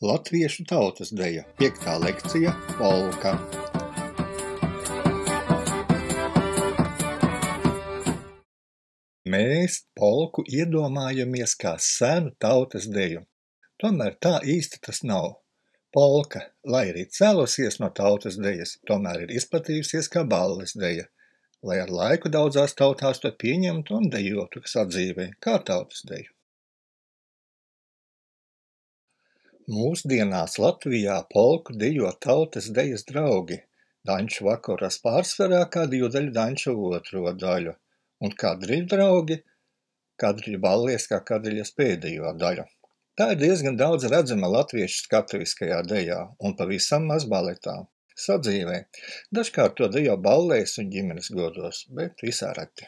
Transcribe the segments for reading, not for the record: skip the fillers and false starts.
Latviešu tautas deja, 5. lekcija – polka. Mēs polku iedomājamies kā senu tautas deju. Tomēr tā īsti tas nav. Polka, lai arī cēlusies no tautas dejas, tomēr ir izplatījusies kā balles deja, lai ar laiku daudzās tautās to pieņemtu un dejotu, kas atdzīvē, kā tautas deju. Mūsdienās Latvijā polku dejo tautas dejas draugi, danču vakaras pārsvarā kā divdaļu danču otro daļu, un kadriļu draugi, kadriļu ballies kā kadriļas pēdējo daļu. Tā ir diezgan daudz redzama latviešu skatuviskajā dejā un pavisam maz baletā. Sadzīvē. Dažkārt to dejo ballēs un ģimenes godos, bet visā reti.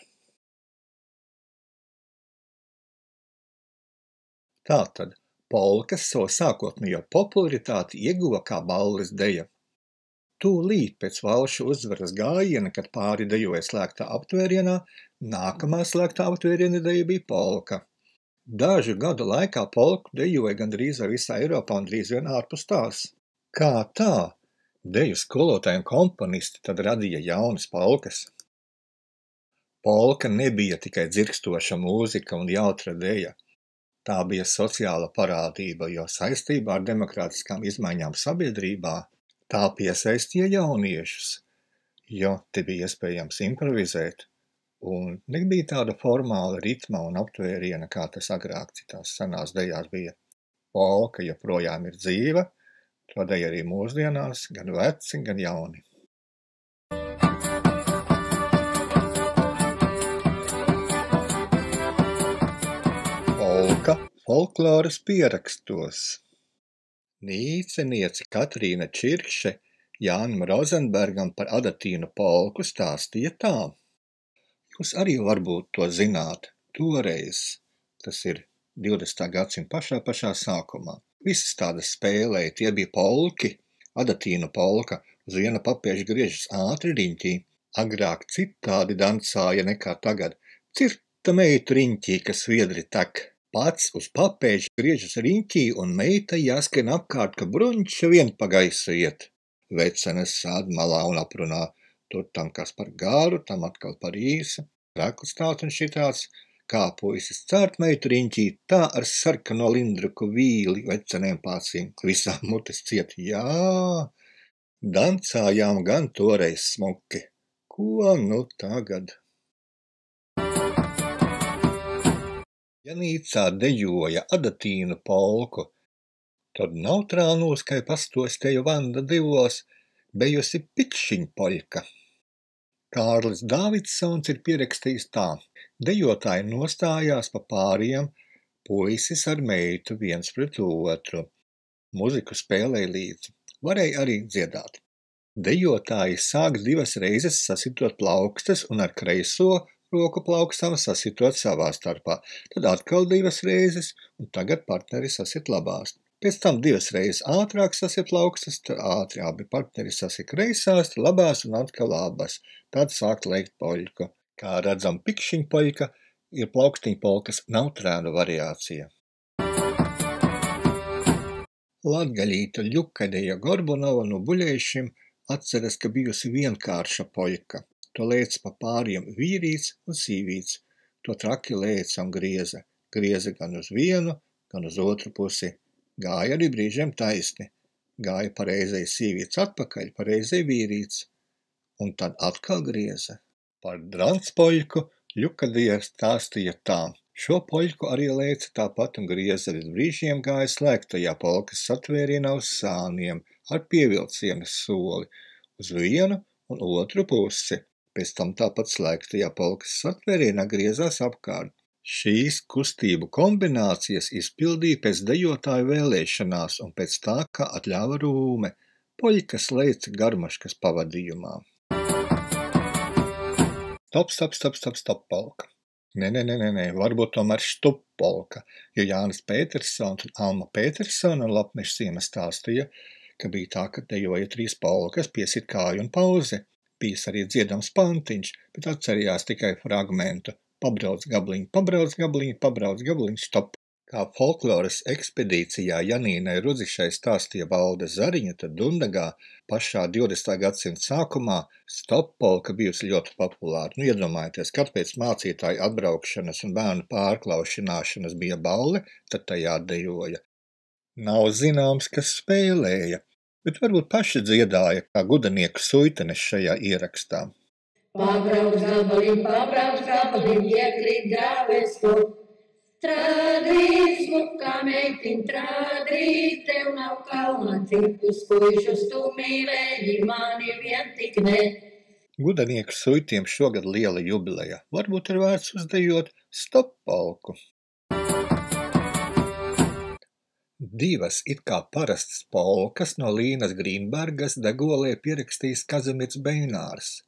Tātad. Polkas savu sākotnējo popularitāti ieguva kā balles deja. Tūlīt pēc valšu uzvaras gājiena, kad pāri dejoja slēgtā aptvērienā, nākamā slēgtā aptvēriena deja bija polka. Dažu gadu laikā polku dejoja gandrīz vai visā Eiropā un drīz vien ārpus tās. Kā tā? Deju skolotāji un komponisti tad radīja jaunas polkas. Polka nebija tikai dzirkstoša mūzika un jautra deja. Tā bija sociāla parādība, jo saistībā ar demokrātiskām izmaiņām sabiedrībā tā piesaistīja jauniešus, jo te bija iespējams improvizēt, un nebija tāda formāla ritma un aptvēriena, kā tas agrāk citās senās dejās bija. Polka joprojām ir dzīva, to deja arī mūsdienās, gan veci, gan jauni. Polka folkloras pierakstos. Nīceniece Katrīna Čirkše Jānim Rozenbergam par adatīnu polku stāstīja tā. Jūs arī varbūt to zināt, toreiz, tas ir 20. gadsimta pašā sākumā. Visas tādas spēlēja, tie bija polki, adatīnu polka, uz viena papieža griežas ātri riņķī. Agrāk citādi dancāja nekā tagad. Cirta meitu riņķī, kas sviedri tek. Pats uz papēža griežas riņķī un meita jāskrien apkārt, ka bruņča vien pa gaisu iet. Vecenes sēd malā un aprunā, tur tam kas par garu, tam atkal par īsu. Rekls tāds un šitāds, kā puisis cērt meitu riņķī, tā ar sarkano lindruku vīli vecenēm pācīm. Visām mutes ciet, jā, dancājām gan toreiz smuki. Ko nu tagad? Ja nīcā dejoja adatīnu polku, tad nav trānūs, kai pastostēju Vanda divos, bejusi pikšiņpoļka. Kārlis Dāvidsons ir pierakstījis tā. Dejotāji nostājās pa pāriem, puisis ar meitu viens pret otru. Muziku spēlēja līdzi. Varēja arī dziedāt. Dejotāji sāk divas reizes sasitot plaukstas un ar kreiso roku plaukstām sasitot savā starpā. Tad atkal divas reizes, un tagad partneri sasit labās. Pēc tam divas reizes ātrāk sasit plaukstas, tad ātri abi partneri sasit kreisās, labās un atkal abas. Tad sāk leikt poļku. Kā redzam, pikšiņpoļka ir plaukstiņpolkas nautrēnu variācija. Latgaļīta Ļukadeja Gorbunova no Buļeišim atceras, ka bijusi vienkārša poļka. To lēca pa pāriem vīrīts un sīvīts. To traki lēca un grieza. Grieza gan uz vienu, gan uz otru pusi. Gāja arī brīžiem taisni. Gāja pareizai sīvīts atpakaļ, pareizai vīrīts. Un tad atkal grieza. Par dranspoļku Ļukadeja stāstīja tā. Šo poļku arī lēca tāpat un grieza, bet brīžiem gāja slēgtajā polkas satvērienā uz sāniem ar pievilcienas soli uz vienu un otru pusi. Pēc tam tāpat slēgtajā polkas satvērienā griezās apkārt. Šīs kustību kombinācijas izpildīja pēc dejotāju vēlēšanās un pēc tā, kā atļāva Rūme. Poļkas lēca Garmaškas pavadījumā. Stop, polka. Nē, varbūt tomēr štupolka, jo Jānis Pētersons un Alma Pētersona Lapmeša ciema stāstīja, ka bija tā, ka dejoja 3 polkas, piesit kāju un pauzi. Bijis arī dziedams pantiņš, bet atcerījās tikai fragmentu. Pabrauc gabliņ, stop. Kā folkloras ekspedīcijā Janīnai Rudzišai stāstīja Valde Zariņa, tad Dundagā pašā 20. gadsimta sākumā stoppolka bijusi ļoti populāra. Iedomājieties, kad pēc mācītāju atbraukšanas un bērnu pārklaušināšanas bija balle, tad tajā dejoja. Nav zināms, kas spēlēja, bet varbūt paši dziedāja kā gudanieku suitenes šajā ierakstā. Pabrauks gabalim, iekrīt grāvestu. Trādrīt, smukā meitiņ, trādrīt, tev nav kauna, citus puišus tu mīlēji, mani vien tik ne. Gudanieku suitiem šogad liela jubileja. Varbūt ir vērts uzdejot stoppolku. Divas it kā parastas polkas no Līnas Grīnbergas Degolē pierakstījis Kazimierz Beinārs.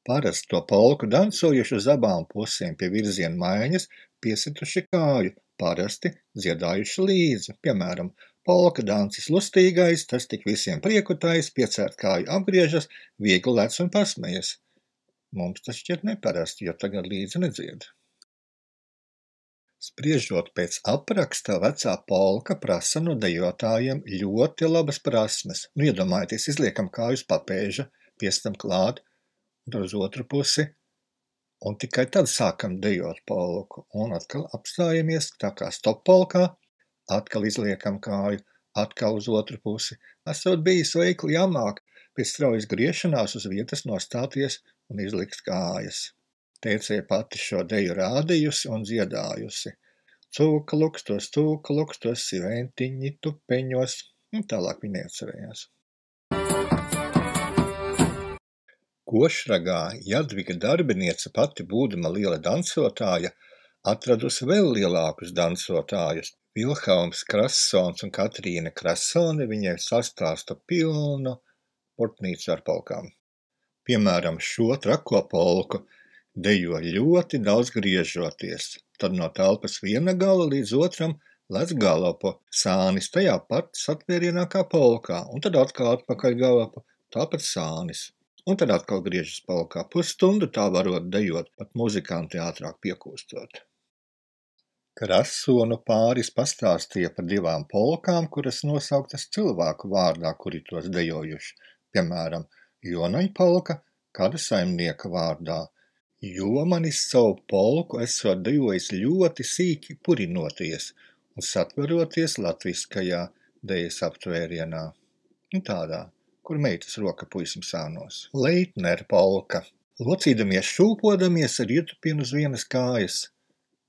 Parasti to polku dancojuši uz abām pusēm pie virziena maiņas, piesituši kāju, parasti dziedājuši līdzi. Piemēram, polka dancis lustīgais, tas tik visiem priekutais, piecērt kāju apgriežas, viegli lec un pasmejas. Mums tas šķiet neparasti, jo tagad līdzi nedzied. Spriežot pēc apraksta, vecā polka prasa no dejotājiem ļoti labas prasmes. Iedomājieties, izliekam kāju uz papēža, piestam klāt, un uz otru pusi, un tikai tad sākam dejot polku. Un atkal apstājamies, tā kā stoppolkā, atkal izliekam kāju, atkal uz otru pusi. Esot bijis veikli jāmāk pēc straujas griešanās uz vietas nostāties un izlikt kājas. Teicēja pati šo deju rādījusi un dziedājusi. Cūka lukstos, siventiņi tupeņos, un tālāk viņa neatcerējās. Košragā Jadviga darbiniece, pati būdama liela dancotāja, atradusi vēl lielākus dansotājus. Vilhelms Krassons un Katrīne Krassone viņai sastāsta pilnu portnīcu ar polkām. Piemēram, šo trako polku dejo ļoti daudz griežoties, tad no telpas viena gala līdz otram lec galopu, sānis tajā pat satvērienā kā polkā, un tad atkal atpakaļ galopu, tāpat sānis. Un tad atkal griežas polkā. Pusstundu tā varot dejot, pat muzikanti ātrāk piekūstot. Krassonu pāris pastāstīja par divām polkām, kuras nosauktas cilvēku vārdā, kuri tos dejojuši. Piemēram, Jonaņpolka kāda saimnieka vārdā. Jomanis savu polku esot dejojis ļoti sīki purinoties un satveroties latviskajā dejas aptvērienā. Un tādā, kur meitas roka puisim sānos. Leitner polka. Locīdamies šūpodamies ar ietupienu uz vienas kājas.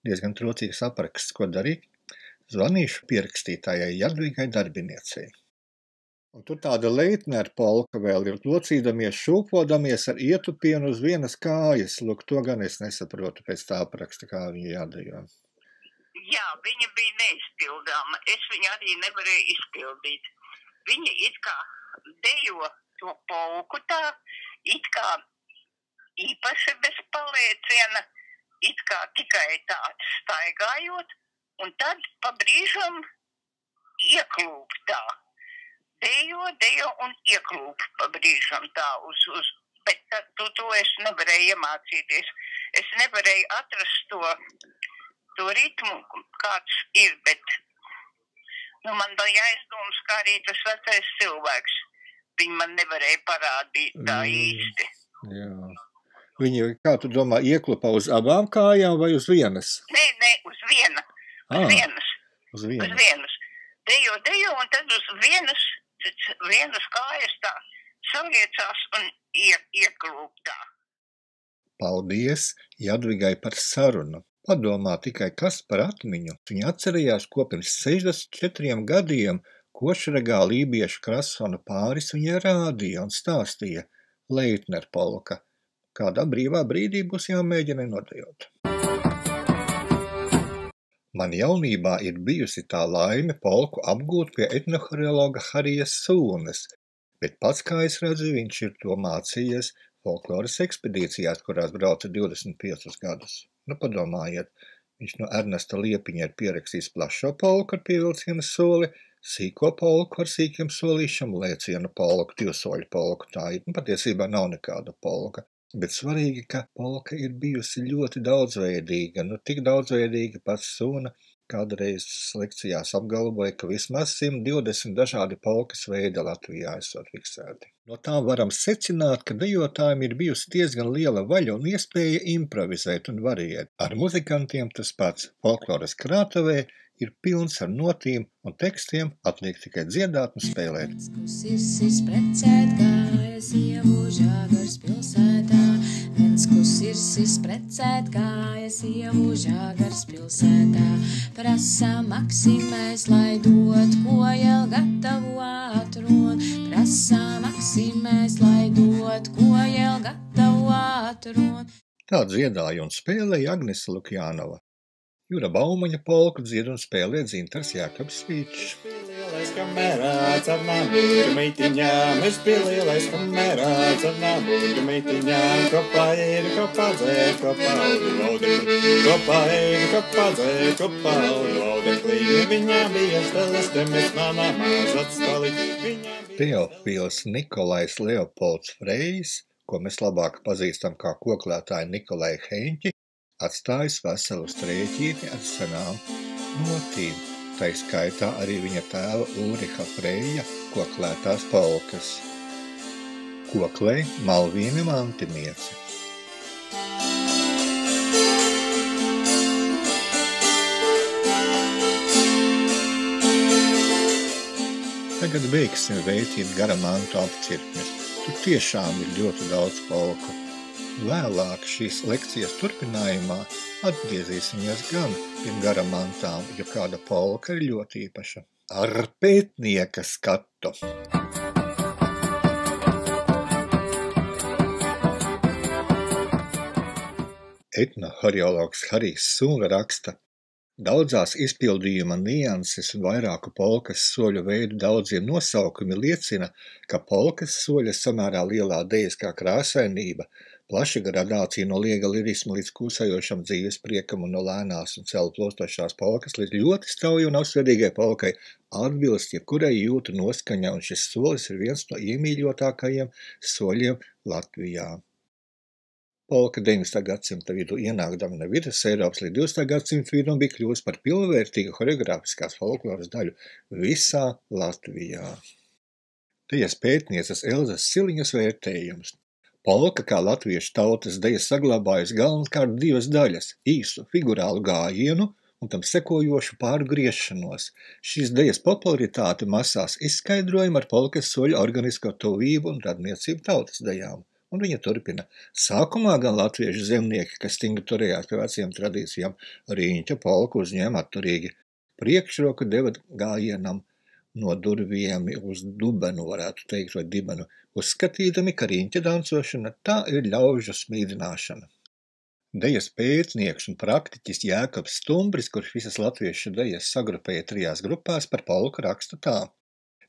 Diezgan trocīgs apraksts, ko darīt. Zvanīšu pierakstītājai Jadvigai darbiniecei. Un tur tāda Leitner polka vēl ir. Locīdamies šūpodamies ar ietupienu uz vienas kājas. Lūk, to gan es nesaprotu pēc tā apraksta, kā viņa jādejo. Jā, viņa bija neizpildāma. Es viņu arī nevarēju izpildīt. Viņa it kā dejo to polku tā, it kā īpaši bez palieciena, it kā tikai tādu staigājot, un tad pa brīžam ieklūp tā. Dejo un ieklūp pa brīžam tā bet to es nevarēju iemācīties. Es nevarēju atrast to ritmu, kāds ir, bet man vēl jāizdomas, kā arī tas vecais cilvēks. Viņi man nevarēja parādīt tā īsti. Jā. Viņi, kā tu domā, ieklupa uz abām kājām vai uz vienas? Nē, uz viena. Uz vienas. Dejo, un tad uz vienas kājas tā saliecās un ieklūp tā. Paldies Jadvigai par sarunu. Padomā tikai kas par atmiņu. Viņa atcerējās, ko pirms 64 gadiem Košragā lībiešu Krassona pāris viņai rādīja un stāstīja Leitner polka. Kādā brīvā brīdī būs jāmēģina nodejot. Man jaunībā ir bijusi tā laime polku apgūt pie etnohoreologa Harijas Sūnes, bet pats, kā es redzu, viņš ir to mācījies folkloras ekspedīcijās, kurās brauca 25 gadus. Padomājiet, viņš no Ernesta Liepiņa ir pierakstījis plašo polku ar pievilciena soli, sīko polku ar sīkiem solīšiem, lēcienu polku, divsoļu polku. Tā ir, patiesībā nav nekāda polka. Bet svarīgi, ka polka ir bijusi ļoti daudzveidīga, tik daudzveidīga pats Sūna, kādreiz lekcijās apgalvoja, ka vismaz 120 dažādi polkas veidi Latvijā esot fiksēti. No tā varam secināt, ka dejotājiem ir bijusi diezgan liela vaļa un iespēja improvizēt un variēt. Ar muzikantiem tas pats. Folkloras krātuvē ir pilns ar notīm un tekstiem, atliek tikai dziedāt un spēlēt. Sirsis precēt, gājas ievu Žāgars pilsētā. Sirsis precēt, gājas ievu Žāgars pilsētā. Prasa Maksimēs, lai dot, ko jau gatavu atrod. Prasa Maksimēs, lai dot, ko jau gatavu atrod. Tā dziedāja un spēlēja Agnese Lukjānova. Jura Baumaņa polku dzied un spēlē Dzintars Jākabs Vīčs. Lielais kamerāts ar nabūru meitiņām, es biju lielais kamerāts ar nabūru meitiņām, kopā ir, kopā dzēr, kopā un laudekli, kopā ir, kopā dzēr, kopā un laudekli, viņām bija steles, te mēs manā maz atstali. Teofils Nikolais Leopolds Frejs, ko mēs labāk pazīstam kā koklētāju Nikolai Heņķi, atstājis veselu strēķīti ar senām notīm. Tai skaitā arī viņa tēva Ulriha Freja koklētās polkas. Koklē Malvīne Mantiniece. Tagad beigsim veitīt Garamantu apcirkņus. Tur tiešām ir ļoti daudz polku. Vēlāk šīs lekcijas turpinājumā atgriezīsimies gan pie Garamantām, jo kāda polka ir ļoti īpaša. Ar pētnieka skatu. Etnohoreologs Harijs Sūla raksta: daudzās izpildījuma nianses un vairāku polkas soļu veidu daudziem nosaukumi liecina, ka polkas soļa samērā lielā dejiskā krāsainība, plaša gradācija no liega lirisma līdz kūsējošam dzīves priekam un no lēnās un celu plostošās polkas līdz ļoti strauji un augstsvedīgai polkai atbilst jebkurai jūtu noskaņai, un šis solis ir viens no iemīļotākajiem soļiem Latvijā. Polka 19. gadsimta vidū ienākdama no Vidus Eiropas līdz 20. gadsimta vidum bija kļuvusi par pilnvērtīgu horeogrāfiskās folkloras daļu visā Latvijā. Dejas pētnieces Elzas Siliņas vērtējums. Polka kā latviešu tautas deja saglabājusi galvenokārt divas daļas – īsu figurālu gājienu un tam sekojošu pārgriešanos. Šīs dejas popularitāti masās izskaidrojama ar polkas soļu organisko tuvību un radniecību tautas dejām. Un viņa turpina. Sākumā gan latviešu zemnieki, kas stingri turējās pie veciem tradīcijām, riņķa polku uzņēma atturīgi. Priekšroku deva gājienam no durviem uz dubenu, varētu teikt, vai dibenu, uzskatīdami, ka riņķa dancošana tā ir ļaužu smīdināšana. Dejas pētnieks un praktiķis Jēkabs Stumbris, kurš visas latviešu dejas sagrupēja 3 grupās, par polku raksta tā.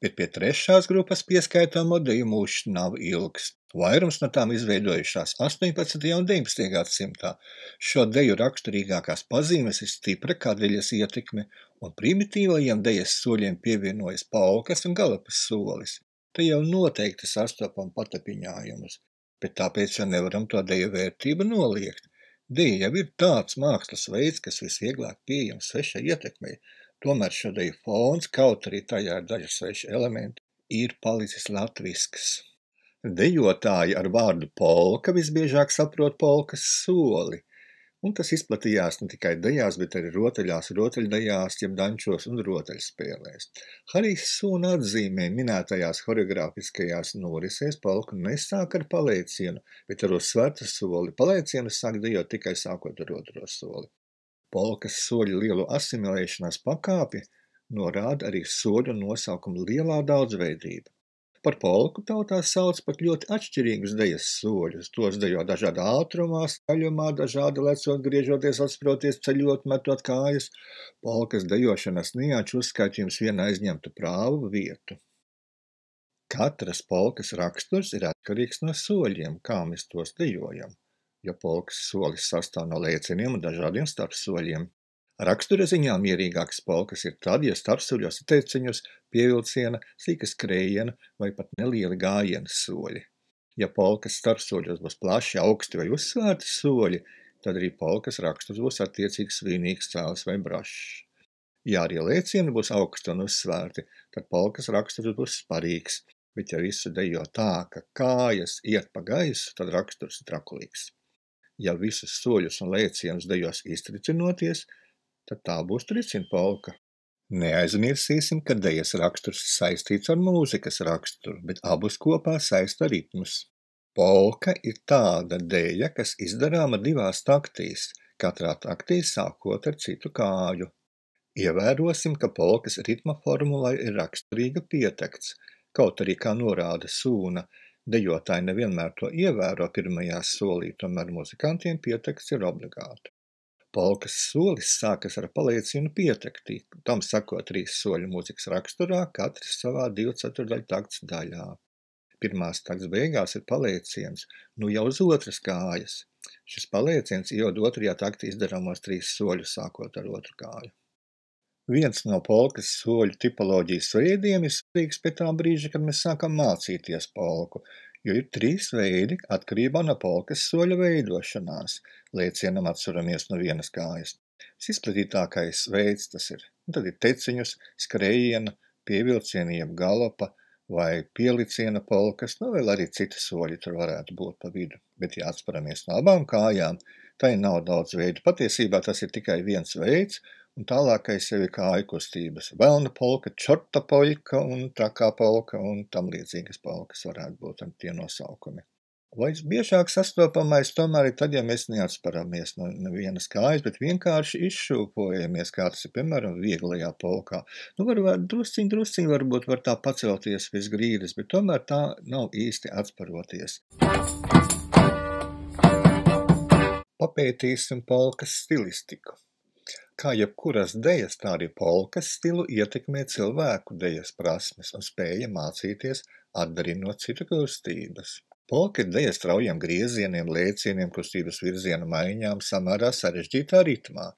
Bet pie 3. grupas pieskaitāmo deju mūžs nav ilgs. Vairums no tām izveidojušās 18. un 19. gadsimtā. Šo deju raksturīgākās pazīmes ir stipra kadeļas ietekme, un primitīvajiem dejas soļiem pievienojas polkas un galapas solis. Te jau noteikti sastopam patapiņājumus, bet tāpēc jau nevaram to deju vērtību noliegt. Deja jau ir tāds mākslas veids, kas visvieglāk pieejams svešai ietekmei. Tomēr šo deju fons, kaut arī tajā ir daži sveši elementi, ir palicis latvisks. Dejotāji ar vārdu polka visbiežāk saprot polkas soli, un tas izplatījās ne tikai dejās, bet arī rotaļās, rotaļdejās, jeb dančos un rotaļspēlēs. Harijs Sūna atzīmē minētajās horeogrāfiskajās norisēs polku nesāk ar paleicienu, bet ar uzsvērtu soli. Paleicienu sāk dejot tikai sākot ar otro soli. Polkas soļu lielu asimilēšanās pakāpi norāda arī soļu nosaukumu lielā daudzveidība. Par polku tautā sauc pat ļoti atšķirīgus dejas soļus. Tos dejo dažādā ātrumā, skaļumā, dažādi lecot, griežoties, atsproties, ceļot, metot kājas. Polkas dejošanas nianšu uzskaitījums vienā aizņemtu prāvu vietu. Katras polkas raksturs ir atkarīgs no soļiem, kā mēs tos dejojam, jo polkas solis sastāv no lēcieniem un dažādiem starpsoļiem. Rakstura ziņā mierīgākas polkas ir tad, ja starpsoļos ir teiciņus, pievilciena, sīka skrējiena vai pat nelieli gājienas soļi. Ja polkas starpsoļos būs plaši, augsti vai uzsvērti soļi, tad arī polkas raksturs būs attiecīgi svinīgs, cēls vai brašs. Ja arī lēcieni būs augsti un uzsvērti, tad polkas raksturs būs sparīgs, bet ja visu dejo tā, ka kājas iet pa gaisu, tad raksturs ir trakulīgs. Ja visus soļus un lēcienus dejos iztricinoties, tad tā būs tricina polka. Neaizmirsīsim, ka dejas raksturs saistīts ar mūzikas raksturu, bet abus kopā saista ritmus. Polka ir tāda deja, kas izdarāma 2 taktīs, katrā taktī sākot ar citu kāju. Ievērosim, ka polkas ritma formulai ir raksturīga pietekts, kaut arī, kā norāda Sūna, dejotāji nevienmēr to ievēro pirmajā solī, tomēr muzikantiem pietekts ir obligāti. Polkas solis sākas ar paliecienu pietektī, tam sakot 3 soļu mūzikas raksturā, katrs savā 2/4 takts daļā. Pirmās takts beigās ir palieciens, nu jau uz otras kājas. Šis palieciens ievada 2. taktī izdarāmos 3 soļus, sākot ar otru kāju. Viens no polkas soļu tipoloģijas veidiem ir svarīgs pie tā brīža, kad mēs sākam mācīties polku, jo ir 3 veidi atkarībā no polkas soļa veidošanās. Lēcienam atsveramies no vienas kājas. Izplatītākais veids tas ir. Tad ir teciņus, skrējiena, pievilciena jeb galopa vai pieliciena polkas, vēl arī citi soļi tur varētu būt pa vidu. Bet ja atsparamies no abām kājām, tai nav daudz veidu. Patiesībā tas ir tikai viens veids, un tālākais jau ir kāju kustības. Velna polka, čorta polka un trakā polka un tam līdzīgas polkas varētu būt tie nosaukumi. Vai biežāk sastopamais tomēr ir tad, ja mēs neatsparamies no vienas kājas, bet vienkārši izšūpojamies, kā tas ir, piemēram, vieglajā polkā. Drusciņ varbūt var tā pacelties virs grīdas, bet tomēr tā nav īsti atsparoties. Papētīsim polkas stilistiku. Kā jebkuras dejas, tā arī polkas stilu ietekmē cilvēku dejas prasmes un spēja mācīties atdarinot citu kustības. Polka ir deja straujiem griezieniem, lēcieniem, kustības virziena maiņām samērā sarežģītā ritmā.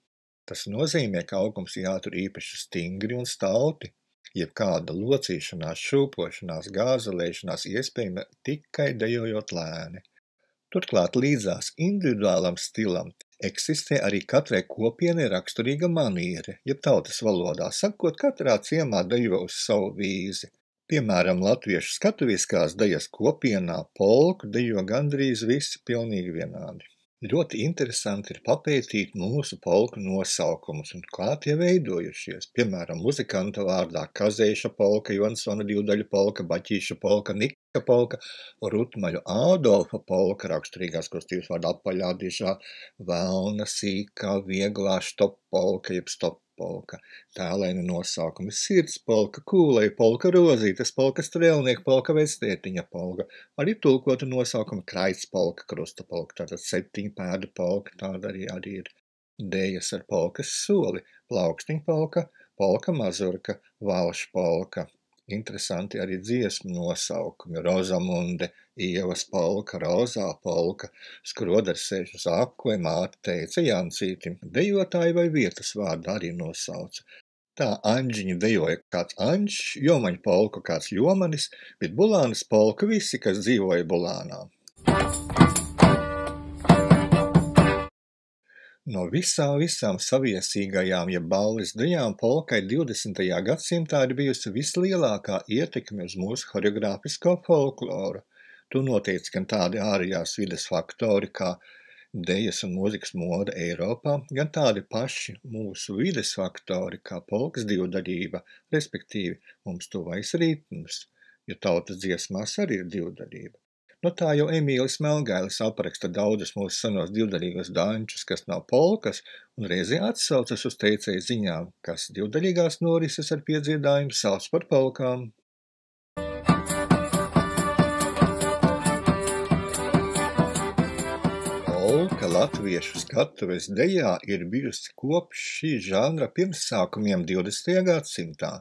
Tas nozīmē, ka augums jātur īpaši stingri un stauti. Jebkāda locīšanās, šūpošanās, gāzelēšanās iespējama tikai dejojot lēni. Turklāt līdzās individuālam stilam eksistē arī katrai kopienai raksturīga maniere, jeb tautas valodā, sakot, katrā ciemā dejo uz savu vīzi. Piemēram, latviešu skatuviskās dejas kopienā polku dejo gandrīz visi pilnīgi vienādi. Ļoti interesanti ir papētīt mūsu polku nosaukumus un kā tie veidojušies. Piemēram, muzikanta vārdā Kazēša polka, Jonsona 2-daļu polka, Baķīša polka, Nika polka, Rutmaļu Ādolfa polka, raksturīgās kustības vārdā apaļā dižā, Velna, sīkā, vieglā, štop polka, jeb stop polka, tēlaini nosaukumi Sirds polka, Kūlei polka, Rozītes polka, Strēlnieka polka, Vestētiņa polka, arī tulkota nosaukumi Kraits polka, Krusta polka, tātad 7 pēdu polka, tāda arī ir dejas ar polkas soli, Plaukstiņa polka, polka mazurka, Valša polka. Interesanti arī dziesmu nosaukumi, Rozamunde, Ievas polka, Rozā polka, Skroders sēž uz apkoi, māte teica Jancītim, dejotāji vai vietas vārdu arī nosauca. Tā Anģiņi dejoja kāds Anģis, Jomaņa polka kāds Jomanis, bet Bulānas polka visi, kas dzīvoja Bulānā. No visām saviesīgajām, ja balles dejām, polkai 20. gadsimtā ir bijusi vislielākā ietekme uz mūsu horeogrāfisko folkloru. To noteica gan tādi ārējās vides faktori, kā dejas un mūzikas moda Eiropā, gan tādi paši mūsu vides faktori, kā polkas divdaļība, respektīvi mums tuvais ritms, jo tautas dziesmās arī ir divdaļība. No tā jau Emīlis Melgailis apraksta daudzus mūsu senos divdaļīgos dančus, kas nav polkas, un reizē atsaucas uz teicēju ziņām, kas divdaļīgās norises ar piedziedājumu sauc par polkām. Polka latviešu skatuves dejā ir bijusi kopš šī žanra pirmsākumiem 20. gadsimtā.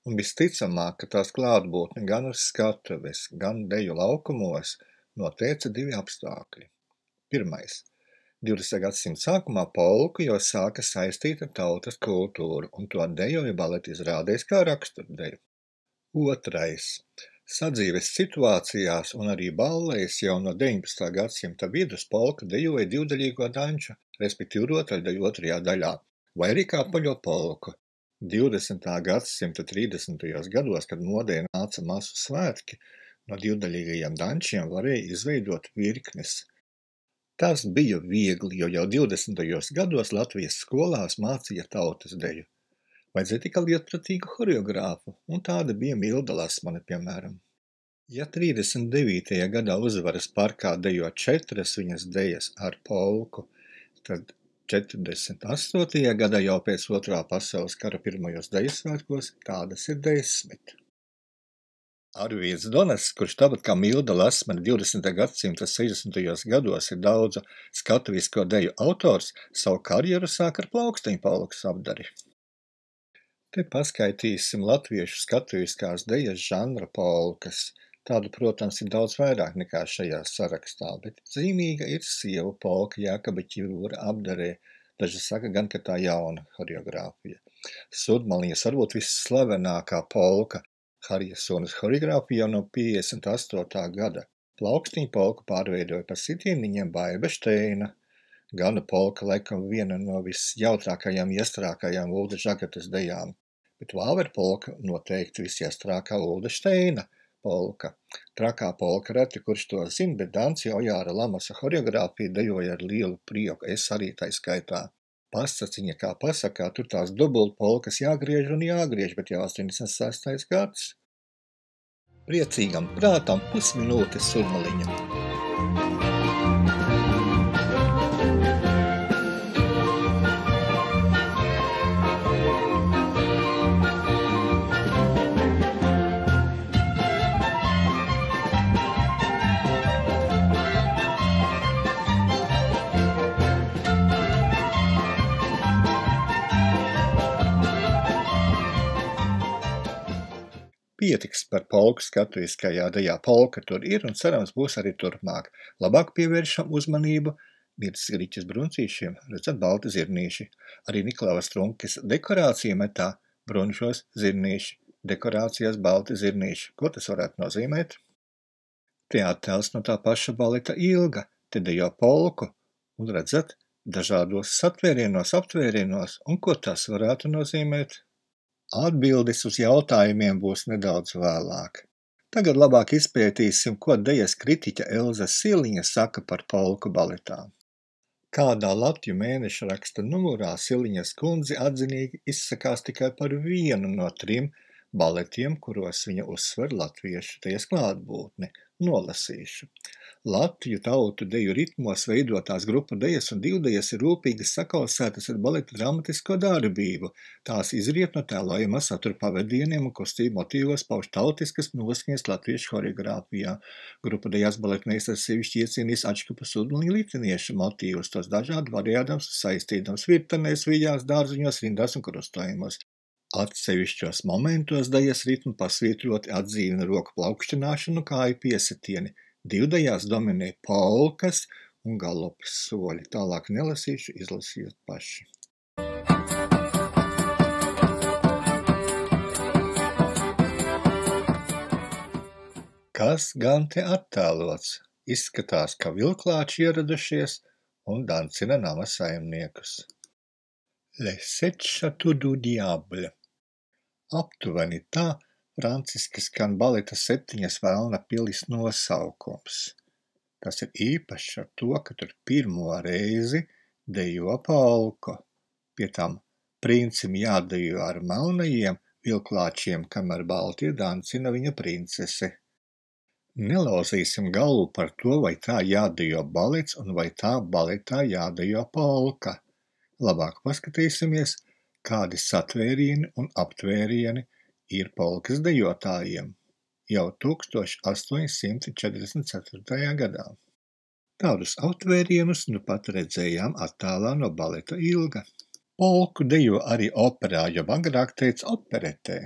Un visticamāk, ka tās klātbūtne gan uz skatuves, gan deju laukumos noteica 2 apstākļi. Pirmais. 20. gadsimta sākumā polku jau sāka saistīt ar tautas kultūru, un to dejoja baleti izrādēs kā raksturdeju. Otrais. Sadzīves situācijās un arī ballēs jau no 19. gadsimta vidus polka dejoja divdaļīgo danču, respektīvi rotaļdeju 2. daļā, vai arī kā paļo polku. 20. gadsimta 30. gados, kad modē nāca masu svētki, no divdaļīgajiem dančiem varēja izveidot virknes. Tas bija viegli, jo jau 20. gados Latvijas skolās mācīja tautas deju. Vajadzēja tikai lietpratīgu horeogrāfu, un tāda bija Milda Lasmane, piemēram. Ja 39. gadā Uzvaras parkā dejo 4 viņas dejas ar polku, tad 48. gadā jau pēc Otrā pasaules kara pirmajos dejas svētkos tādas ir 10. Arvīds Donas, kurš tāpat kā Milda Lasmane 20. gadsimta 60. gados ir daudzu skatuvisko deju autors, savu karjeru sāk ar plauksteņpolkas apdari. Te paskaitīsim latviešu skatuviskās dejas žanra polkas. Tādu, protams, ir daudz vairāk nekā šajā sarakstā, bet zīmīga ir sievu polka Jākaba Ķivūra apdarē. Daži saka gan, ka tā jauna horeogrāfija. Sudmaliņas varbūt visslavenākā polka, Harijas Sonas horeogrāfija jau no 58. gada. Plaukstiņu polku pārveidoja par sitieniņiem Baiba Šteina. Ganu polka laikam viena no visjautrākajām iestrākajām Ulda Žagatas dejām, bet Vāveru polka noteikti visiestrākā Ulda Šteina polka. Trakā polka reti, kurš to zina, bet Dants Ojāra Lamasa horeogrāfija dejoja ar lielu prieku, es arī tai skaitā. Pasaciņa, kā pasakā, tur tās dubult polkas jāgriež un jāgriež, bet jau 86. gads. Priecīgam prātam pusminūte Sudmaliņa. Pietiks par polku skatuviskajā dejā. Polka tur ir un cerams būs arī turpmāk. Labāk pievēršam uzmanību Mirtas Griķes bruncīšiem, redzat balti zirnīši. Arī Niklavas Trunkes dekorācija metā brunšos zirnīši, dekorācijās balti zirnīši. Ko tas varētu nozīmēt? Te attēls no tā paša baleta Ilga, te dejo polku un redzat dažādos satvērienos, aptvērienos, un ko tas varētu nozīmēt? Atbildes uz jautājumiem būs nedaudz vēlāk. Tagad labāk izpētīsim, ko dejas kritiķa Elza Siliņa saka par polku baletā. Kādā Latviju mēneša raksta numurā Siliņas kundze atzinīgi izsakās tikai par vienu no 3 baletiem, kuros viņa uzsver latviešu dejas klātbūtni. Nolasīšu. Latviju tautu deju ritmos veidotās grupu dejas un divdejas ir rūpīgi sakausētas ar baleta dramatisko darbību. Tās izriet no tēlojumā satura pavadieniem un kostīmu motīvos pauž tautiskas noskaņas latviešu horeogrāfijā. Grupu dejās baletmeistars sevišķi iecienīs Atškupa Sudmaliņa litiniešu motīvus, tos dažādi variēdams un saistīdams virtenēs, vijās, dārziņos, rindās un krustojumos. Atsevišķos momentos dejas ritmu pasvītroti atzīmina roku plaukšķināšanu, kāju piesitieni. Divdejās dominē polkas un galopes soļi. Tālāk nelasīšu, izlasiet paši. Kas gan te attēlots? Izskatās, ka vilklāči ieradušies un dancina nama saimniekus. Le secha tu du diable. Aptuveni tā franciski skan baleta 7 velna pilis nosaukums. Tas ir īpašs ar to, ka tur pirmo reizi dejo polku. Pie tam princim jādejo ar melnajiem vilklāčiem, kamēr baltie dancina viņa princesi. Nelauzīsim galvu par to, vai tā jādejo balets un vai tā baletā jādejo polka. Labāk paskatīsimies, kādi satvērieni un aptvērieni ir polkas dejotājiem jau 1844. gadā. Tādus aptvērienus nu pat redzējām attēlā no baleta Ilga. Polku dejo arī operā, jo agrāk teica operetē.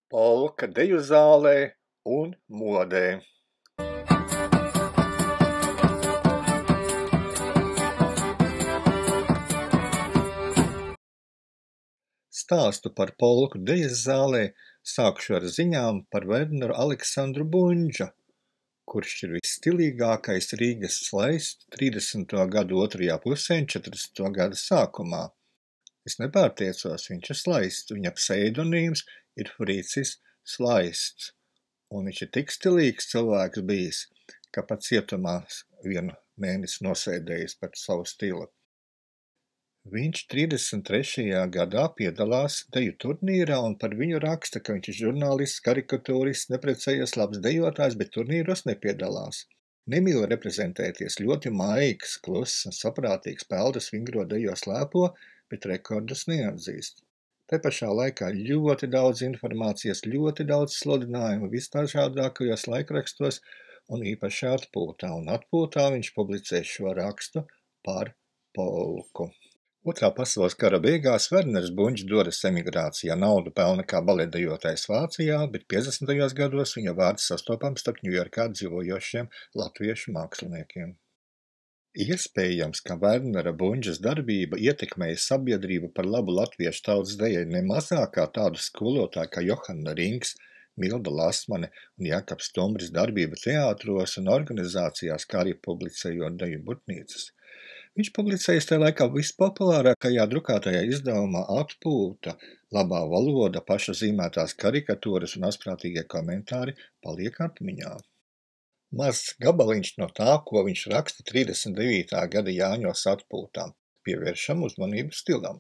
Polka deju zālē un modē. Stāstu par polku dejas zālē sākšu ar ziņām par Werneru Aleksandru Buņģu, kurš ir visstilīgākais Rīgas slaists 30. gadu otrajā pusē un 40. gada sākumā. Es nepārtiecos, viņš ir slaists, viņa pseidonīms ir Fricis Slaists, un viņš ir tik stilīgs cilvēks bijis, ka pat cietumā vienu mēnesi nosēdējis par savu stilu. Viņš 33. gadā piedalās deju turnīrā un par viņu raksta, ka viņš ir žurnālists, karikatūrists, neprecējies labs dejotājs, bet turnīros nepiedalās. Nemīl reprezentēties, ļoti maigs, kluss un saprātīgs peldas vingro dejo slēpo, bet rekordus neatzīst. Te pašā laikā ļoti daudz informācijas, ļoti daudz sludinājumu visdažādākajos laikrakstos un īpaši atpūtā. Un atpūtā viņš publicē šo rakstu par polku. Otrā pasaules kara beigās Werners Buņģis dodas emigrācijā. Naudu pelna kā baletdejotājs Vācijā, bet 50. gados viņa vārds sastopams starp Ņujorkā dzīvojošiem latviešu māksliniekiem. Iespējams, ka Wernera Buņģes darbība ietekmēja sabiedrību par labu latviešu tautas dejai nemazāk kā tādu skolotāju kā Johanna Rinks, Milda Lasmane un Jakabs Stumbris darbība teātros un organizācijās, kā arī publicējot deju burtnīcas. Viņš publicējas tajā laikā vispopulārākajā drukātajā izdevumā Atpūta, labā valoda, paša zīmētās karikatūras un asprātīgie komentāri paliek atmiņā. Mazs gabaliņš no tā, ko viņš raksta 39. gada Jāņos Atpūtām, pievēršam uzmanību stilam.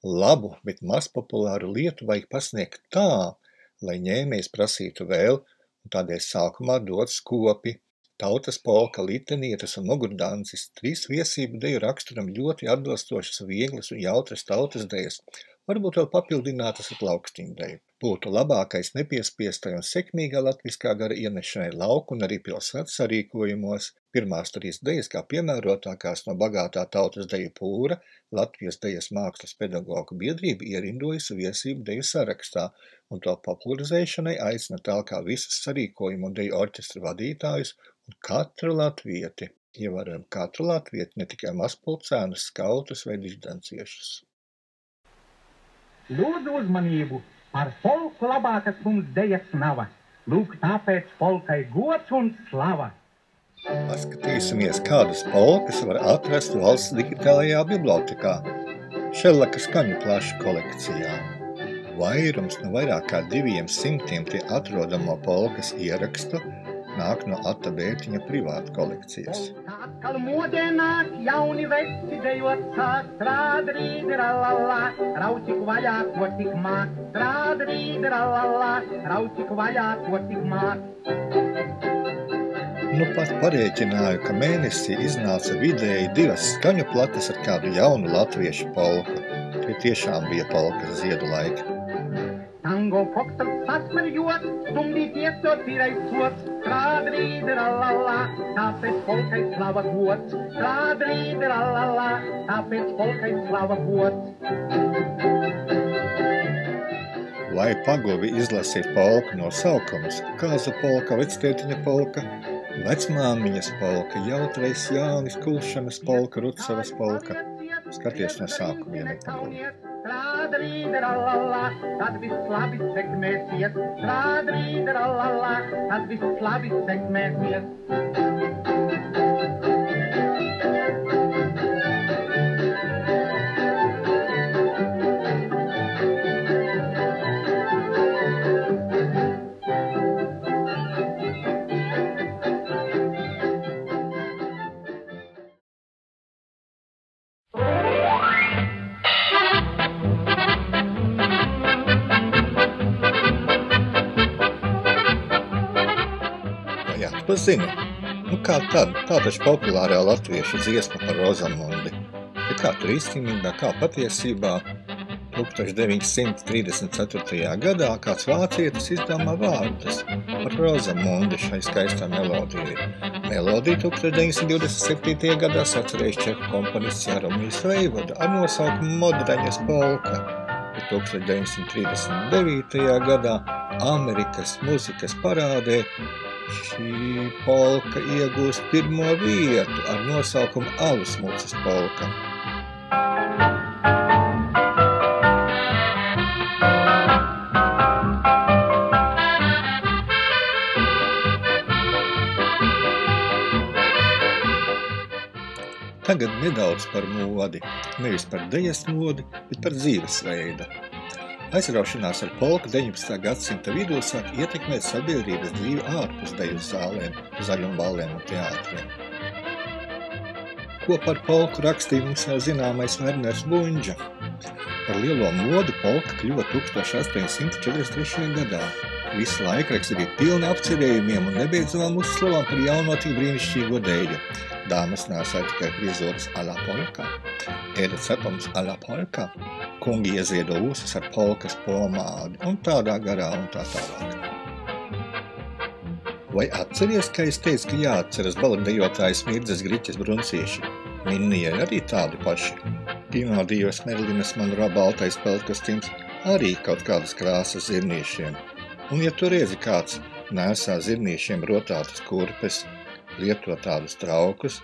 Labu, bet maz populāru lietu vajag pasniegt tā, lai ņēmējs prasītu vēl, un tādēļ sākumā dot skopi. Tautas polka, litenietes un mugurdancis, 3 viesību deju raksturam ļoti atbilstošas, vieglas un jautras tautas dejas, varbūt vēl papildinātas ar plaukstiņu deju. Būtu labākais nepiespiestai un sekmīgā latviskā gara ienešanai lauku un arī pilsētas sarīkojumos. Pirmās 3 dejas kā piemērotākās no bagātā tautas deju pūra Latvijas dejas mākslas pedagogu biedrība ierindojusi viesību deju sarakstā, un to popularizēšanai aicina tālāk visas sarīkojumu un deju orķestra vadītājus un katru latvieti, ievērojam katru latvieti, ne tikai mazpulcēnus, skautus vai diždanciešus. Lūdzu uzmanību, par polku labākas mums dejas nava, lūk tāpēc polkai gods un slava. Paskatīsimies, kādas polkas var atrast valsts digitālajā bibliotekā, Šellaka skaņu plašu kolekcijā. Vairums no vairāk kā 200 tie atrodamo polkas ierakstu nāk no Ata Bērtiņa privāta kolekcijas. Atkal modē nāk, jauni veci dejot sāk, trādrīdralala, raucik vaļā, ko tik māk, trādrīdralala, raucik vaļā, ko tik māk. Nu pat parēķināju, ka mēnesī iznāca vidēji 2 skaņu plates ar kādu jaunu latviešu polku. Tie tiešām bija polkas ziedu laiki. Tango fokstrots sasmerjot, stumdīt iesot ir aizsots, trādrīdralala, tāpēc polkai slava gods, trādrīdralala, tāpēc polkai slava gods. Lai paguvi izlasīt polku nosaukumus, kāzu polka, vectētiņa polka, vecmāmiņas polka, jautrais Jānis Kulšanas polka, Rucavas polka. Skaties no sākuma, ja nepaguvi. Trādrīdralala, tad viss labi sekmēsies, trādrīdralala, tad viss labi sekmēsies. Zini, kā tā taču populārā latviešu dziesma par Rozamundi. Ja kā tur īstenībā, kā patiesībā 1934. gadā kāds vācietis izdomā vārdus par Rozamundi šai skaistā melodijai. Melodiju 1927. gadā sacerējis čehu komponists Jaromīrs Veivoda ar nosaukumu Modraņas polka, bet 1939. gadā Amerikas mūzikas parādē šī polka iegūst pirmo vietu ar nosaukumu Alus mucas polka. Tagad nedaudz par modi, nevis par dejas modi, bet par dzīvesveidu. Aizraušanās ar polku 19. gadsimta vidū sāk ietekmēt sabiedrības dzīvi ārpus deju zālēm, zaļumballēm un teātriem. Ko par polku rakstīja mums jau zināmais Werners Buņģa. Par lielo modu polka kļuva 1843. gadā. Visi laikraksti bija pilni apcerējumiem un nebeidzamām uzslavām par jauno tik brīnišķīgo deju. Dāmas nēsāja tikai frizoras a la polka, ēda cepums a la polka, kungi ieziedo ūsas ar polkas pomādi un tādā garā un tā tālāk. Vai atceries, ka es teicu, ka jāatceras baletdejotājs Mirdzes Griķes Bruncīši? Minnijai arī tādi paši. Pinodījos Merlinas Monro baltais peltkostīms arī kaut kādas krāsas zirnīšiem. Un ja tu redzi kāds nēsā zirnīšiem rotātas kurpes, lieto tādus traukus,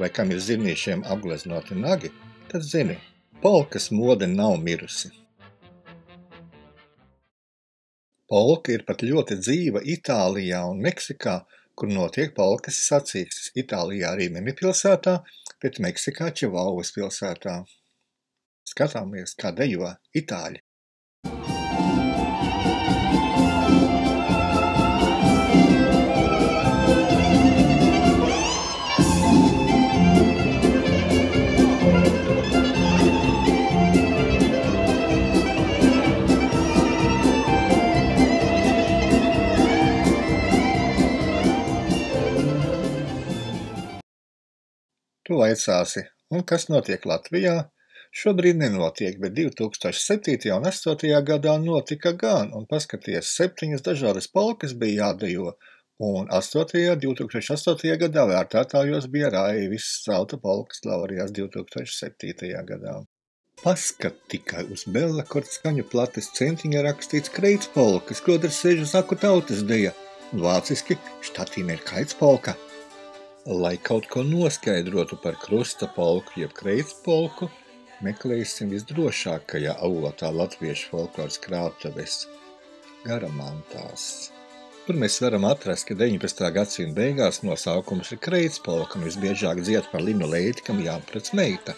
vai kam ir zirnīšiem apgleznoti nagi, tad zini, polkas mode nav mirusi. Polka ir pat ļoti dzīva Itālijā un Meksikā, kur notiek polkas sacīkstes. Itālijā Rīmeni pilsētā, bet Meksikā Čivauas pilsētā. Skatāmies, kā dejo itāļi. Tu vaicāsi, un kas notiek Latvijā? Šobrīd nenotiek, bet 2007. un 2008. gadā notika gan, un paskaties, 7 dažādas polkas bija jādejo, un 2008. gadā vērtētājos bija Raivis zelta polkas laureāts 2007. gadā. Paskat tikai uz Bellakorta skaņu plates centiņa rakstīts kreits polkas, Skroders sēž uz aku tautas deja, un vāciski štatīna ir kaits polka. Lai kaut ko noskaidrotu par krusta polku jeb kreits polku, meklēsim visdrošākajā avotā latviešu folkloras krātuves Garamantās. Tur mēs varam atrast, ka 19. gadsimta beigās nosaukums ir kreits polka, un visbiežāk dzied par Linu Leiti, kam jāprec meita.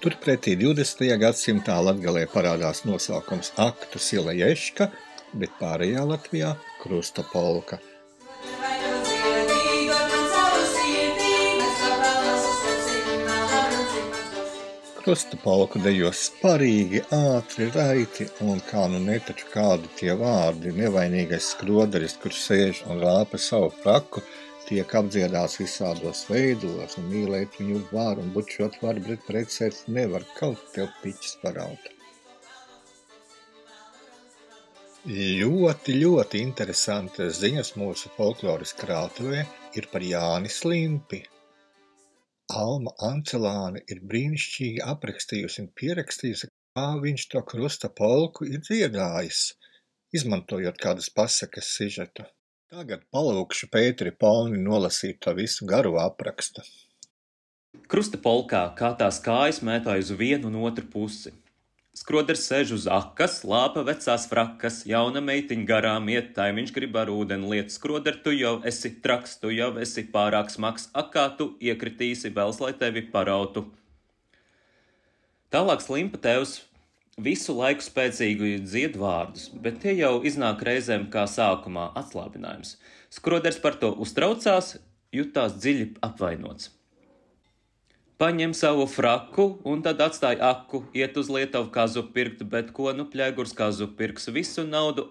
Turpretī 20. gadsimtā Latgalē parādās nosaukums Aktu Sila Ješka, bet pārējā Latvijā krusta polka. Krusta polku dejo sparīgi, ātri, raiti, un kā nu ne taču kādi tie vārdi, nevainīgais Skroderis, kurš sēž un rāpa savu fraku, tiek apdziedās visādos veidos, un mīlēt viņu var, un bučot var, bet precēt nevar, kaut tev piķis paraut. Ļoti interesantas ziņas mūsu folkloras krātuvē ir par Jāni Slimpi. Alma Ancelāne ir brīnišķīgi aprakstījusi un pierakstījusi, kā viņš to krusta polku ir dziedājis, izmantojot kādas pasakas sižetu. Tagad palūkšu Pēteri Polni nolasīt to visu garu aprakstu. Krusta polkā, kā tās kājas mētāja uz vienu un otru pusi. Skroders sēž uz akas, lāpa vecās frakas, jauna meitiņa garām iet, taimiņš grib ar ūdeni liet. Skroder, tu jau esi traks, tu jau esi pārāk smags, akā tu iekritīsi, vēls, lai tevi parautu. Tālāk Slimpa tevs visu laiku spēcīgi dzied vārdus, bet tie jau iznāk reizēm kā sākumā atslābinājums. Skroders par to uztraucās, jutās dziļi apvainots. Paņem savu fraku un tad atstāj aku, iet uz Lietuvu kazu pirkt, bet ko nu pļēgurs kazu pirks? Visu naudu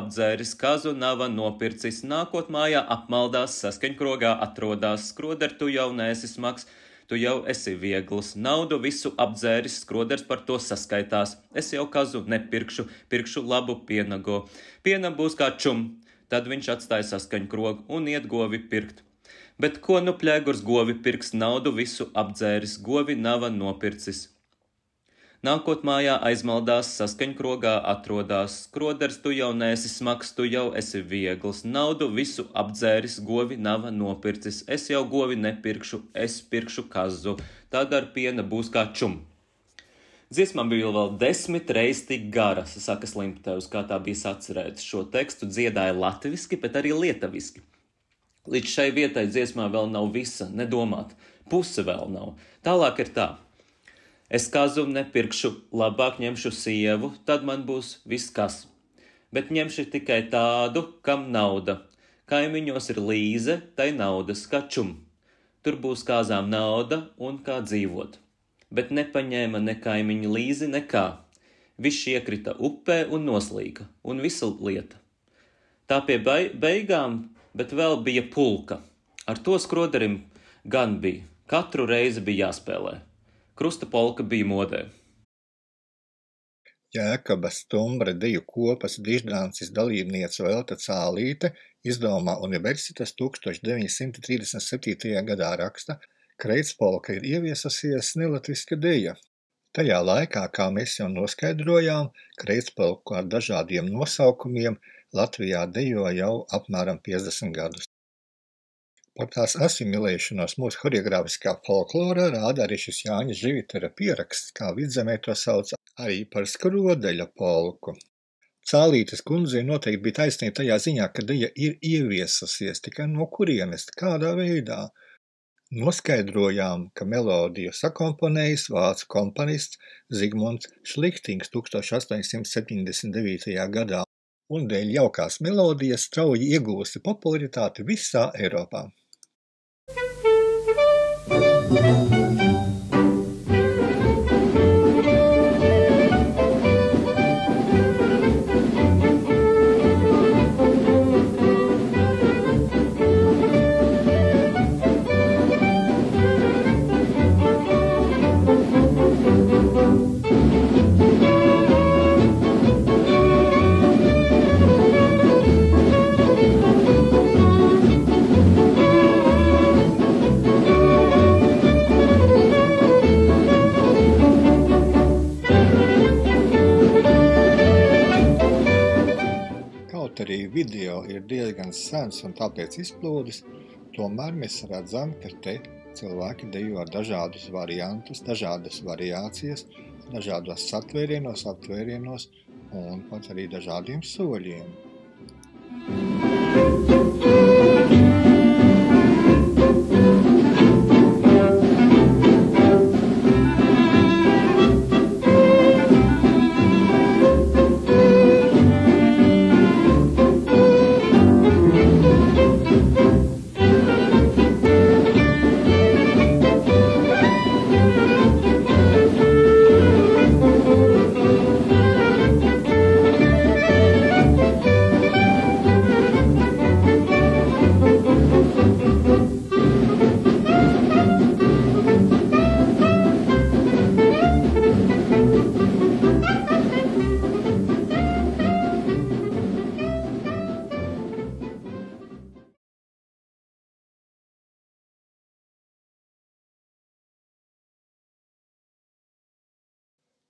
apdzēris, kazu nava nopircis, nākot mājā apmaldās, saskaņkrogā atrodās. Skroder, tu jau neesi smags, tu jau esi viegls, naudu visu apdzēris, Skroders par to saskaitās. Es jau kazu nepirkšu, pirkšu labu pienago. Piena būs kā čum, tad viņš atstāja saskaņkrogu un iet govi pirkt. Bet ko nu pļēgurs govi pirks, naudu visu apdzēris, govi nava nopircis. Nākot mājā aizmaldās, saskaņkrogā atrodās. Skroders, tu jau neesi smags, tu jau esi viegls. Naudu visu apdzēris, govi nava nopircis. Es jau govi nepirkšu, es pirkšu kazu. Tad ar piena būs kā čum. Dziesmā bija vēl 10 reizes tik gara, saka Slimptevs, kā tā bija sacerēts. Šo tekstu dziedāja latviski, bet arī lietuviski. Līdz šai vietai dziesmā vēl nav visa, nedomāt. Puse vēl nav. Tālāk ir tā. Es kazu nepirkšu, labāk ņemšu sievu, tad man būs viss kas. Bet ņemšu tikai tādu, kam nauda. Kaimiņos ir līze, tai naudas kā čum. Tur būs kāzām nauda un kā dzīvot. Bet nepaņēma ne kaimiņa līzi, nekā. Viss iekrita upē un noslīka, un visa lieta. Tā pie beigām, bet vēl bija pulka. Ar to skroderim gan bija. Katru reizi bija jāspēlē. Krusta polka bija modē. Jēkaba Stumbra deju kopas diždances dalībniece Velta Cālīte izdomā Universitas 1937. gadā raksta, Kreitspolka ir ieviesusies nelatviska deja. Tajā laikā, kā mēs jau noskaidrojām, Kreitspolku ar dažādiem nosaukumiem Latvijā dejo jau apmēram 50 gadus. Par tās asimilēšanos mūsu horeogrāfiskā folklorā rāda arī šis Jāņa Živitera pieraksts, kā Vidzemē to sauc arī par skrodeļa polku. Cālītes kundzei noteikti bija taisnība tajā ziņā, ka deja ir ieviesusies, tikai no kurienes, kādā veidā. Noskaidrojām, ka melodiju sakomponējis vācu komponists Zigmunds Šlichtings 1879. gadā un dēļ jaukās melodijas strauji iegūsi popularitāti visā Eiropā. Arī video ir diezgan sens un tāpēc izplūdis, tomēr mēs redzam, ka te cilvēki dejo dažādus variantus, dažādas variācijas, dažādos aptvērienos un pat arī dažādiem soļiem.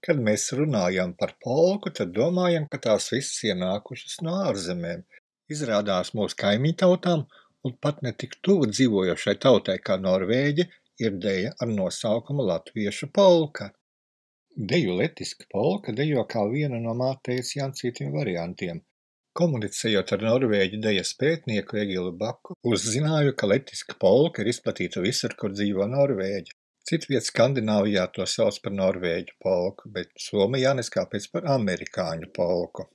Kad mēs runājam par polku, tad domājam, ka tās visas ienākušas no ārzemēm. Izrādās mūsu kaimiņtautām un pat ne tik tuvu dzīvojošai tautai kā Norvēģi ir deja ar nosaukumu latviešu polka. Deju letiska polka dejo kā viena no māteitas Jancītiem variantiem. Komunicējot ar norvēģu dejas pētnieku Egilu Baku, uzzināju, ka letiska polka ir izplatīta visur, kur dzīvo norvēģi. Citviet Skandināvijā to sauc par norvēģu polku, bet Somijā neskāpēc par amerikāņu polku.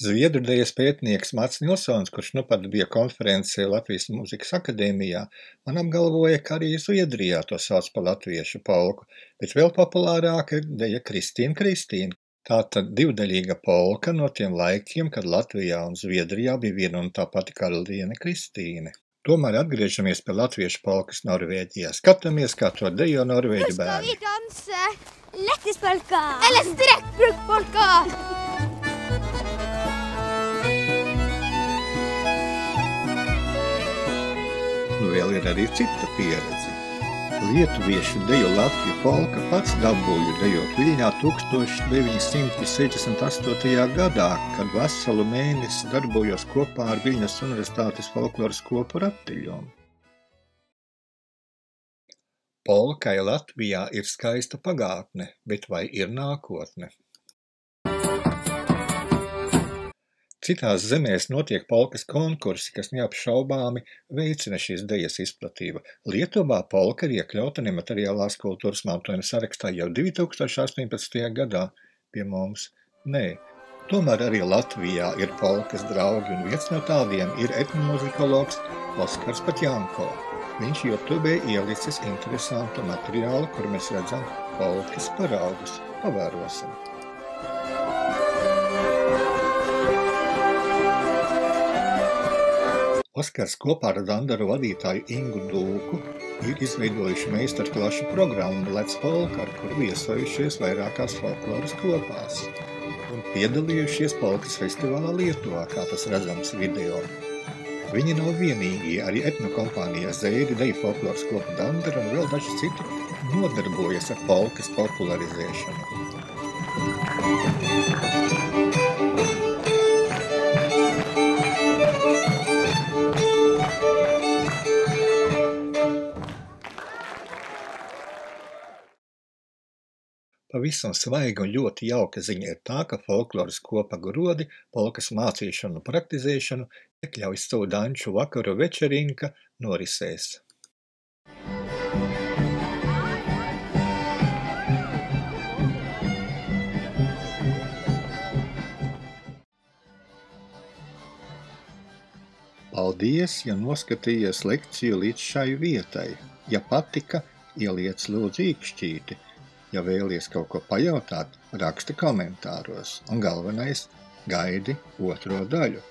Zviedru dejas pētnieks Mats Nilsons, kurš nu pat bija konferencē Latvijas Mūzikas akadēmijā, man apgalvoja, ka arī Zviedrijā to sauc par latviešu polku, bet vēl populārāka ir deja Kristīna. Tātad divdaļīga polka no tiem laikiem, kad Latvijā un Zviedrijā bija viena un tā pati karaliene Kristīne. Tomēr atgriežamies pie latviešu polkas Norvēģijā. Skatāmies, kā to dejo norvēģu bērni. Nu skal vi danse lettispolka! Eller strekkbrukpolka! Nu vēl ir arī cita pieredze. Lietuviešu deju Latviju Polka pats dabūju dejot Viļņā 1968. gadā, kad veselu mēnesi darbojos kopā ar Viļņas Universitātes folkloras kopu Ratiļom. Polkai Latvijā ir skaista pagātne, bet vai ir nākotne? Citās zemēs notiek polkas konkursi, kas neapšaubāmi veicina šīs dejas izplatību. Lietuvā polka ir iekļauta nemateriālās kultūras mantojuma sarakstā jau 2018. gadā. Pie mums nē. Tomēr arī Latvijā ir polkas draugi, un viens no tādiem ir etnomuzikologs Oskars Patjanko. Viņš YouTube ielicis interesantu materiālu, kur mēs redzam polkas paraugus. Pavērosim. Oskars kopā ar Dandaru vadītāju Ingu Dūku ir izveidojuši meistarklašu programmu Let's Polka, ar kuru viesojušies vairākās folkloras kopās un piedalījušies polkas festivālā Lietuvā, kā tas redzams video. Viņi nav vienīgie, arī etnokompānija Zeidi, deju folkloras kopa Dandara un vēl daži citi nodarbojas ar polkas popularizēšanu. Pavisam svaiga un ļoti jauka ziņa ir tā, ka folkloras kopa Grodi polkas mācīšanu un praktizēšanu iekļauj savu danču vakaru večerinka norisēs. Paldies, ja noskatījies lekciju līdz šai vietai. Ja patika, ieliec lūdzu īkšķīti. Ja vēlies kaut ko pajautāt, raksti komentāros. Un galvenais, gaidi otro daļu.